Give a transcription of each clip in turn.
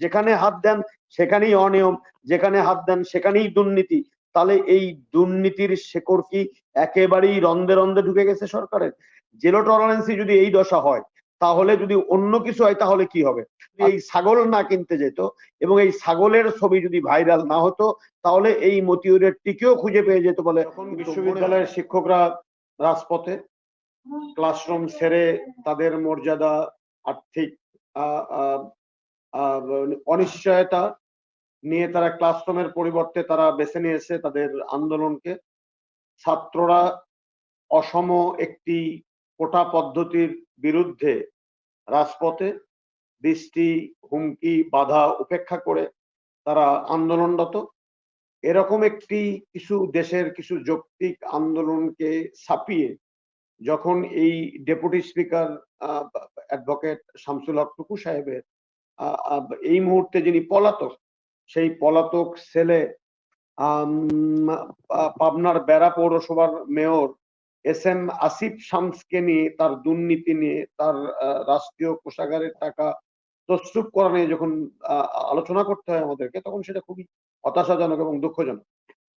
যেখানে হাত দেন সেখানেই অনিয়ম, যেখানে হাত দেন সেখানেই দুর্নীতি। তাহলে এই দুর্নীতির শেকড় কি একেবারেই রন্ধে রন্ধে ঢুকে গেছে সরকারের? জিরো টলারেন্সি যদি এই দশা হয়, তাহলে যদি অন্য কিছু হয় তাহলে কি হবে? এই ছাগল না কিনতে যেত এবং এই ছাগলের ছবি যদি ভাইরাল না হতো, তাহলে এই মতিউরের টিকেও খুঁজে পেয়ে যেত বলে। এখন বিশ্ববিদ্যালয়ের শিক্ষকরা রাজপথে, ক্লাসরুম ছেড়ে তাদের মর্যাদা, আর্থিক অনিশ্চয়তা নিয়ে তারা ক্লাসরুমের পরিবর্তে তারা বেছে নিয়েছে তাদের আন্দোলনকে। ছাত্ররা অসম একটি কোটা পদ্ধতির বিরুদ্ধে রাজপথে বৃষ্টি, হুমকি, বাধা উপেক্ষা করে তারা আন্দোলনরত। এরকম একটি কিছু দেশের কিছু যৌক্তিক আন্দোলনকে ছাপিয়ে যখন এই ডেপুটি স্পিকার অ্যাডভোকেট শামসুল হক টুকু সাহেবের এই মুহূর্তে যিনি পলাতক, সেই পলাতক ছেলে পাবনার বেড়া পৌরসভার মেয়র SM আসিফ শামসকে নিয়ে, তার দুর্নীতি নিয়ে, তার রাষ্ট্রীয় কোষাগারের টাকা তছরূপ করা নিয়ে যখন আলোচনা করতে হয় আমাদেরকে, তখন সেটা খুবই হতাশাজনক এবং দুঃখজনক।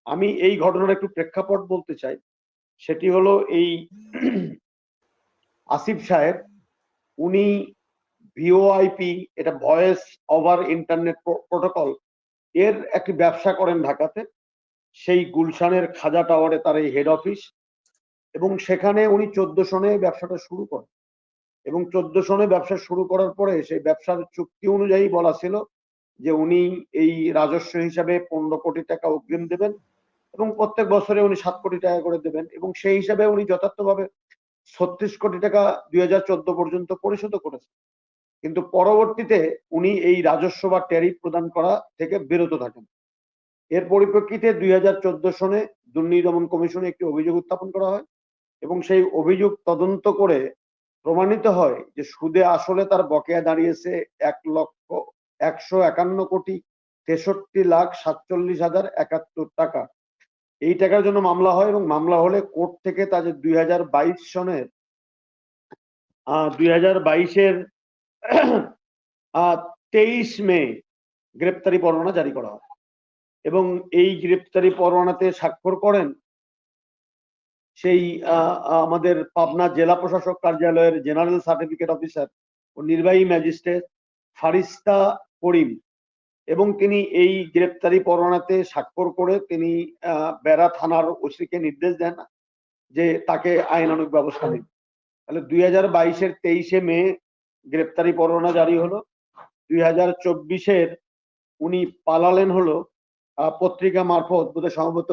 আমি এই ঘটনার একটু প্রেক্ষাপট বলতে চাই। সেটি হলো এই আসিফ সাহেব, উনি VoIP, এটা ভয়েস ওভার ইন্টারনেট প্রোটোকল, এর একটি ব্যবসা করেন ঢাকাতে। সেই গুলশানের খাজা টাওয়ারে তার এই হেড অফিস, এবং সেখানে উনি 14 সনে ব্যবসাটা শুরু করেন। এবং 14 সনে ব্যবসা শুরু করার পরে সেই ব্যবসার চুক্তি অনুযায়ী বলা ছিল যে উনি এই রাজস্ব হিসাবে 15 কোটি টাকা অগ্রিম দেবেন এবং প্রত্যেক বছরে উনি 7 কোটি টাকা করে দেবেন, এবং সেই হিসাবে উনি যথার্থভাবে 36 কোটি টাকা 2014 পর্যন্ত পরিশোধ করেছেন। কিন্তু পরবর্তীতে উনি এই রাজস্ব বা ট্যারিফ প্রদান করা থেকে বিরত থাকেন। এর পরিপ্রেক্ষিতে 2014 সনে দুর্নীতি দমন কমিশনে একটি অভিযোগ উত্থাপন করা হয় এবং সেই অভিযোগ তদন্ত করে প্রমাণিত হয় যে সুদে আসলে তার বকেয়া দাঁড়িয়েছে 1,61,63,47,071 টাকা। এই টাকার জন্য মামলা হয় এবং মামলা হলে কোর্ট থেকে তাদের 2022 সনের 2022-এর 23 মে গ্রেপ্তারি পরোয়ানা জারি করা হয় এবং এই গ্রেপ্তারি পরোয়ানাতে স্বাক্ষর করেন সেই আমাদের পাবনা জেলা প্রশাসক কার্যালয়ের জেনারেল সার্টিফিকেট অফিসার ও নির্বাহী ম্যাজিস্ট্রেট ফারিস্তা করিম, এবং তিনি এই গ্রেপ্তারি পরোয়ানাতে স্বাক্ষর করে তিনি বেড়া থানার ওসিকে নির্দেশ দেন যে তাকে আইনানুগ ব্যবস্থা নিন। তাহলে 2022-এর 23 মে গ্রেপ্তারি পরোয়ানা জারি হলো। 2024-এর উনি পালালেন হলো পত্রিকা মারফত, বোধহয় সম্ভবত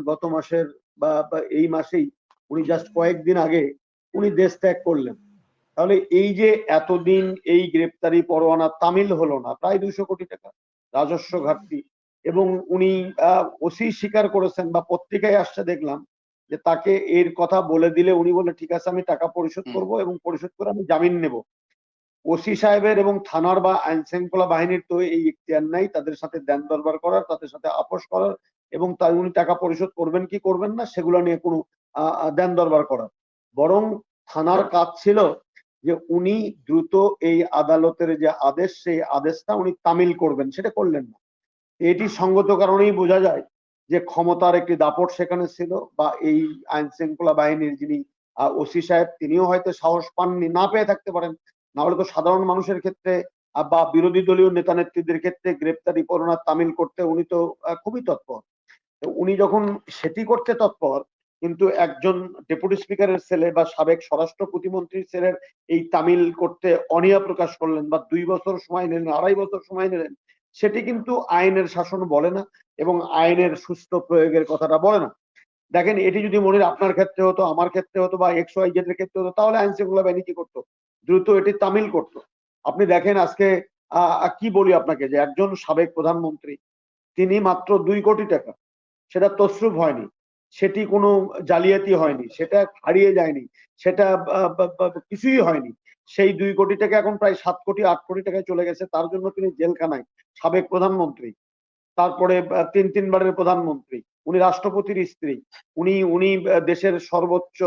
গত মাসের বা এই মাসেই, উনি জাস্ট কয়েকদিন আগে উনি দেশ ত্যাগ করলেন। তাহলে এই যে এতদিন এই গ্রেপ্তারি পরোয়ানা তামিল হলো না, প্রায় 200 কোটি টাকা রাজস্ব ঘাটতি, এবং উনি ওসি স্বীকার করেছেন বা পত্রিকায় আসছে দেখলাম যে তাকে এর কথা বলে দিলে উনি বলে ঠিক আছে আমি টাকা পরিশোধ করব এবং পরিশোধ করে আমি জামিন নেব। ওসি সাহেবের এবং থানার বা আইন শৃঙ্খলা বাহিনীর তো এই ইখতিয়ার নাই তাদের সাথে দেন দরবার করার, তাদের সাথে আপোষ করার, এবং তাই উনি টাকা পরিশোধ করবেন কি করবেন না সেগুলো নিয়ে কোনো দেন দরবার করার। বরং থানার কাজ ছিল যে উনি দ্রুত এই আদালতের যে আদেশ, সেই আদেশটা উনি তামিল করবেন, সেটা করলেন না। এটি সঙ্গত কারণেই বোঝা যায় যে ক্ষমতার একটি দাপট সেখানে ছিল, বা এই আইন শৃঙ্খলা বাহিনীর যিনি ওসি সাহেব তিনিও হয়তো সাহস পাননি, না পেয়ে থাকতে পারেন। না হলে তো সাধারণ মানুষের ক্ষেত্রে বা বিরোধী দলীয় নেতা নেত্রীদের ক্ষেত্রে গ্রেপ্তারি পরোয়ানা তামিল করতে উনি তো খুবই তৎপর। উনি যখন সেটি করতে তৎপর, কিন্তু একজন ডেপুটি স্পিকারের ছেলে বা সাবেক স্বরাষ্ট্র প্রতিমন্ত্রীর ছেলের এই তামিল করতে অনীহা প্রকাশ করলেন বা 2 বছর সময় নিলেন, 2.5 বছর সময় নিলেন, সেটি কিন্তু আইনের শাসন বলে না এবং আইনের সুষ্ঠু প্রয়োগের কথাটা বলে না। দেখেন, এটি যদি মনির আপনার ক্ষেত্রে হতো, আমার ক্ষেত্রে হতো, বা XYZ এর ক্ষেত্রে হতো, তাহলে আইন শৃঙ্খলা বাহিনী কি করতো? দ্রুত এটি তামিল করতো। আপনি দেখেন আজকে কি বলি আপনাকে, যে একজন সাবেক প্রধানমন্ত্রী, তিনি মাত্র 2 কোটি টাকা, সেটা তছরূপ হয়নি, সেটি কোনো জালিয়াতি হয়নি, সেটা হারিয়ে যায়নি, সেটা কিছুই হয়নি, সেই 2 কোটি টাকা এখন প্রায় 7 কোটি 8 কোটি টাকায় চলে গেছে। তার জন্য তিনি জেলখানায়, সাবেক প্রধানমন্ত্রী, তারপরে 3 বারের প্রধানমন্ত্রী, উনি রাষ্ট্রপতির স্ত্রী, উনি দেশের সর্বোচ্চ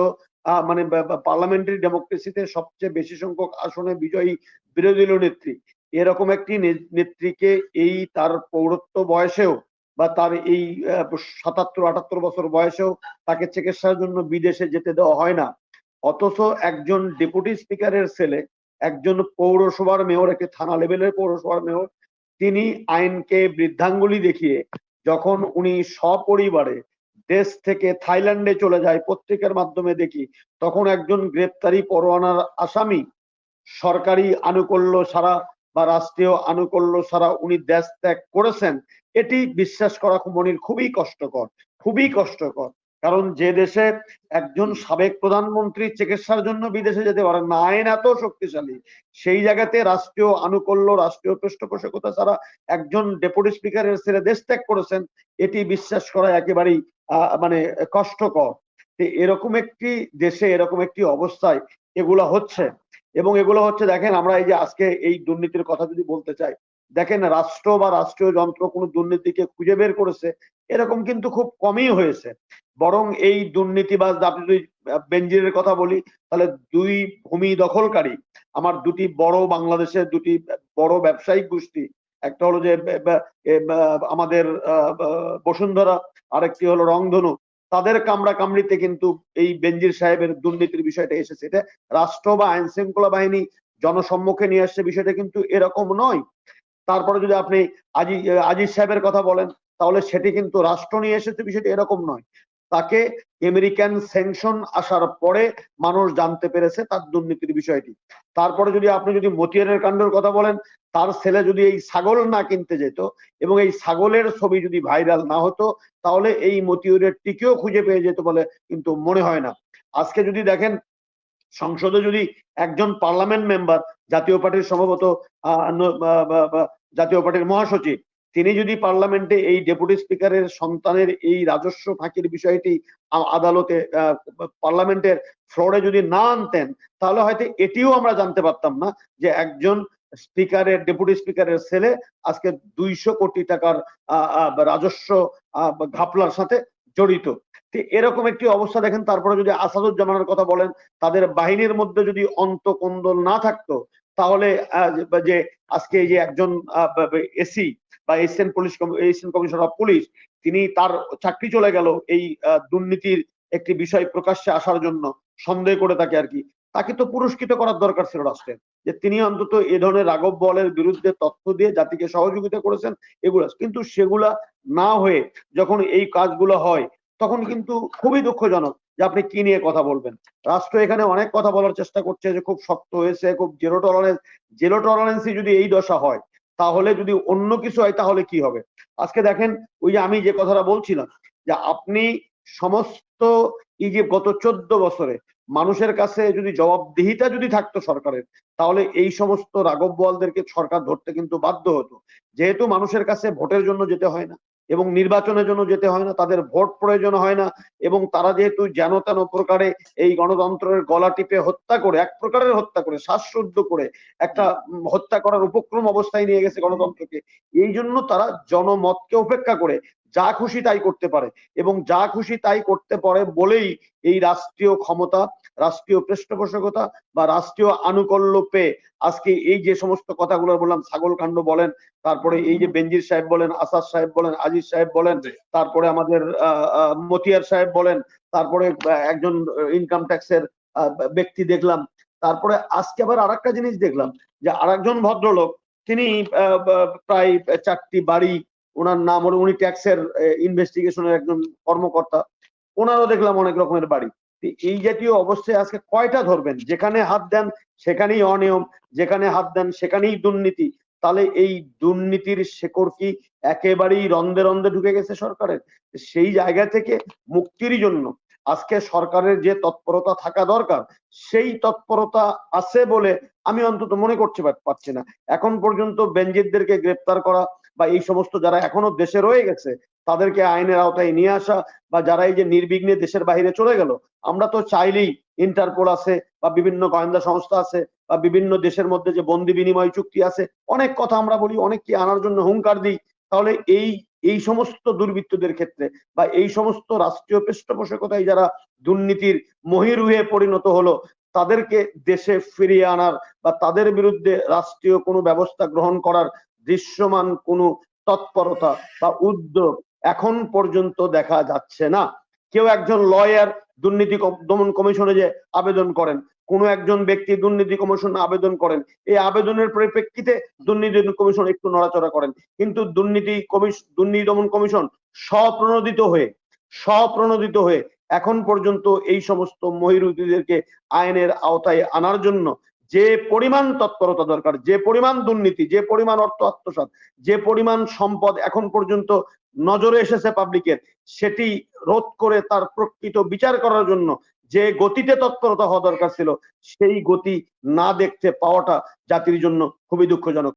মানে পার্লামেন্টারি ডেমোক্রেসিতে সবচেয়ে বেশি সংখ্যক আসনে বিজয়ী বিরোধী দলীয় নেত্রী। এরকম একটি নেত্রীকে এই তার পৌরত্ব বয়সেও বা তার এই 77-78 বছর বয়সেও তাকে চিকিৎসার জন্য বিদেশে যেতে দেওয়া হয় না। অথচ একজন ডেপুটি স্পিকারের ছেলে, একজন পৌরসভার মেয়র, একটি থানা লেভেলের পৌরসভার মেয়র, তিনি আইনকে বৃদ্ধাঙ্গুলি দেখিয়ে যখন উনি সপরিবারে দেশ থেকে থাইল্যান্ডে চলে যায়, পত্রিকার মাধ্যমে দেখি, তখন একজন গ্রেপ্তারি পরোয়ানার আসামি সরকারি আনুকূল্য ছাড়া বা রাষ্ট্রীয় আনুকূল্য ছাড়া উনি দেশ ত্যাগ করেছেন, এটি বিশ্বাস করা মনির খুবই কষ্টকর, খুবই কষ্টকর। কারণ যে দেশে একজন সাবেক প্রধানমন্ত্রী চিকিৎসার জন্য বিদেশে যেতে পারেন না, আইন এত শক্তিশালী, সেই জায়গাতে রাষ্ট্রীয় আনুকূল্য, রাষ্ট্রীয় পৃষ্ঠপোষকতা ছাড়া একজন ডেপুটি স্পিকারের ছেলে দেশ ত্যাগ করেছেন, এটি বিশ্বাস করা একেবারেই মানে কষ্টকর। এরকম একটি দেশে, এরকম একটি অবস্থায় এগুলা হচ্ছে। এবং এগুলো হচ্ছে, দেখেন আমরা এই যে আজকে এই দুর্নীতির কথা যদি বলতে চাই, দেখেন রাষ্ট্র বা রাষ্ট্রীয় যন্ত্র কোনো দুর্নীতিকে খুঁজে বের করেছে এরকম কিন্তু খুব কমই হয়েছে। বরং এই দুর্নীতিবাজ, আপনি যদি বেনজিরের কথা বলি, তাহলে দুই ভূমি দখলকারী, আমার দুটি বড় বাংলাদেশের দুটি বড় ব্যবসায়িক গোষ্ঠী, একটা হলো যে আমাদের বসুন্ধরা, আরেকটি হলো রংধনু, তাদের কামড়া কামড়িতে কিন্তু এই বেনজির সাহেবের দুর্নীতির বিষয়টা এসেছে। এটা রাষ্ট্র বা আইন শৃঙ্খলা বাহিনী জনসম্মুখে নিয়ে আসছে, বিষয়টা কিন্তু এরকম নয়। তারপরে যদি আপনি আজিজ সাহেবের কথা বলেন, তাহলে সেটি কিন্তু রাষ্ট্র নিয়ে এসেছে, বিষয়টি এরকম নয়। তাকে আমেরিকান স্যাংশন আসার পরে মানুষ জানতে পেরেছে তার দুর্নীতির বিষয়টি। তারপরে যদি আপনি মতিয়ারের কাণ্ডের কথা বলেন, তার ছেলে যদি এই ছাগল না কিনতে যেত এবং এই ছাগলের ছবি যদি ভাইরাল না হতো, তাহলে এই মতিউরের টিকেও খুঁজে পেয়ে যেত বলে কিন্তু মনে হয় না। আজকে যদি দেখেন, সংসদে যদি একজন পার্লামেন্ট মেম্বার, জাতীয় পার্টির সম্ভবত জাতীয় পার্টির মহাসচিব, তিনি যদি পার্লামেন্টে এই ডেপুটি স্পিকারের সন্তানের এই রাজস্ব ফাঁকির বিষয়টি আদালতে, পার্লামেন্টের ফ্লোরে যদি না আনতেন, তাহলে হয়তো এটিও আমরা জানতে পারতাম না যে একজন স্পিকারের, ডেপুটি স্পিকারের ছেলে আজকে 200 কোটি টাকার রাজস্ব ঘাপলার সাথে জড়িত। এরকম একটি অবস্থা দেখেন। তারপরে যদি আসাদুজ্জামানের কথা বলেন, তাদের বাহিনীর মধ্যে যদি অন্তকোন্দল না থাকতো, তাহলে যে আজকে যে একজন এসি বা এসিস্ট্যান্ট কমিশনার অফ পুলিশ, তিনি, তার চাকরি চলে গেল এই দুর্নীতির একটি বিষয় প্রকাশ্যে আসার জন্য, সন্দেহ করে তাকে আর কি, তাকে তো পুরস্কৃত করার দরকার ছিল রাষ্ট্রের, যে তিনি অন্তত এ ধরনের রাঘব বোয়ালের বিরুদ্ধে তথ্য দিয়ে জাতিকে সহযোগিতা করেছেন এগুলা। কিন্তু সেগুলা না হয়ে যখন এই কাজগুলো হয়, তখন কিন্তু খুবই দুঃখজনক যে আপনি কি নিয়ে কথা বলবেন। রাষ্ট্র এখানে অনেক কথা বলার চেষ্টা করছে যে খুব শক্ত হয়েছে, খুব জিরো টলারেন্স। জিরো টলারেন্সই যদি এই দশা হয়, তাহলে যদি অন্য কিছু হয় তাহলে কি হবে? আজকে দেখেন, ওই যে আমি যে কথাটা বলছিলাম, যে আপনি সমস্ত এই যে গত 14 বছরে মানুষের কাছে যদি জবাবদিহিতা যদি থাকতো সরকারের, তাহলে এই সমস্ত রাঘব বোয়ালদেরকে সরকার ধরতে কিন্তু বাধ্য হতো। যেহেতু মানুষের কাছে ভোটের জন্য যেতে হয় না এবং নির্বাচনের জন্য যেতে হয় না, তাদের ভোট প্রয়োজন হয় না, এবং তারা যেহেতু যেন তেন প্রকারে এই গণতন্ত্রের গলা টিপে হত্যা করে, এক প্রকারের হত্যা করে, শ্বাসরুদ্ধ করে একটা হত্যা করার উপক্রম অবস্থায় নিয়ে গেছে গণতন্ত্রকে, এই জন্য তারা জনমতকে উপেক্ষা করে যা খুশি তাই করতে পারে, এবং যা খুশি তাই করতে পারে বলেই এই রাষ্ট্রীয় ক্ষমতা, রাষ্ট্রীয় পৃষ্ঠপোষকতা বা রাষ্ট্রীয় আনুকূল্য পেয়ে আজকে এই যে সমস্ত কথাগুলো বললাম, ছাগল কাণ্ড বলেন, তারপরে এই যে বেনজির সাহেব বলেন, আসাদ সাহেব বলেন, আজিজ সাহেব বলেন, তারপরে আমাদের মতিয়ার সাহেব বলেন, তারপরে একজন ইনকাম ট্যাক্সের ব্যক্তি দেখলাম, তারপরে আজকে আবার আরেকটা জিনিস দেখলাম যে আরেকজন ভদ্রলোক, তিনি প্রায় 4টি বাড়ি, ওনার নাম হলো, উনি ট্যাক্সের ইনভেস্টিগেশনের একজন কর্মকর্তা, ওনারও দেখলাম অনেক রকমের বাড়ি। এই জাতীয় অবস্থায় আজকে কয়টা ধরবেন? যেখানে হাত দেন সেখানেই অনিয়ম, যেখানে হাত দেন সেখানেই দুর্নীতি। তাহলে এই দুর্নীতির শেকড় কি একেবারেই রন্ধে রন্ধে ঢুকে গেছে সরকারের? সেই জায়গা থেকে মুক্তির জন্য আজকে সরকারের যে তৎপরতা থাকা দরকার, সেই তৎপরতা আছে বলে আমি অন্তত মনে করতে পারছি না। এখন পর্যন্ত বেনজিরদেরকে গ্রেপ্তার করা বা এই সমস্ত যারা এখনো দেশে রয়ে গেছে তাদেরকে আইনের আওতায় নিয়ে আসা, বা যারা এই যে নির্বিঘ্নে দেশের বাইরে চলে গেল, আমরা তো চাইলেই ইন্টারপোল আছে বা বিভিন্ন গোয়েন্দা সংস্থা আছে বা বিভিন্ন দেশের মধ্যে যে বন্দি বিনিময় চুক্তি আছে, অনেক কথা আমরা বলি, অনেক কি আনার জন্য হুঙ্কার দিই। তাহলে এই সমস্ত দুর্বৃত্তদের ক্ষেত্রে বা এই সমস্ত রাষ্ট্রীয় পৃষ্ঠপোষকতায় যারা দুর্নীতির মহিরুহে পরিণত হলো, তাদেরকে দেশে ফিরিয়ে আনার বা তাদের বিরুদ্ধে রাষ্ট্রীয় কোনো ব্যবস্থা গ্রহণ করার দৃশ্যমান কোনো তৎপরতা বা উদ্যোগ এখন পর্যন্ত দেখা যাচ্ছে না। কেউ একজন লয়ার দুর্নীতি দমন কমিশনে যে আবেদন করেন, কোনো একজন ব্যক্তি দুর্নীতি কমিশনে আবেদন করেন, এই আবেদনের পরিপ্রেক্ষিতে দুর্নীতি কমিশন একটু নড়াচড়া করেন, কিন্তু দুর্নীতি দমন কমিশন স্বপ্রণোদিত হয়ে এখন পর্যন্ত এই সমস্ত মহিরুদ্দিদেরকে আইনের আওতায় আনার জন্য যে পরিমাণ তৎপরতা দরকার, যে পরিমাণ দুর্নীতি, যে পরিমাণ অর্থ আত্মসাৎ, যে পরিমাণ সম্পদ এখন পর্যন্ত নজরে এসেছে পাবলিকের, সেটি রোধ করে তার প্রকৃত বিচার করার জন্য যে গতিতে তৎপরতা হওয়া দরকার ছিল, সেই গতি না দেখতে পাওয়াটা জাতির জন্য খুবই দুঃখজনক।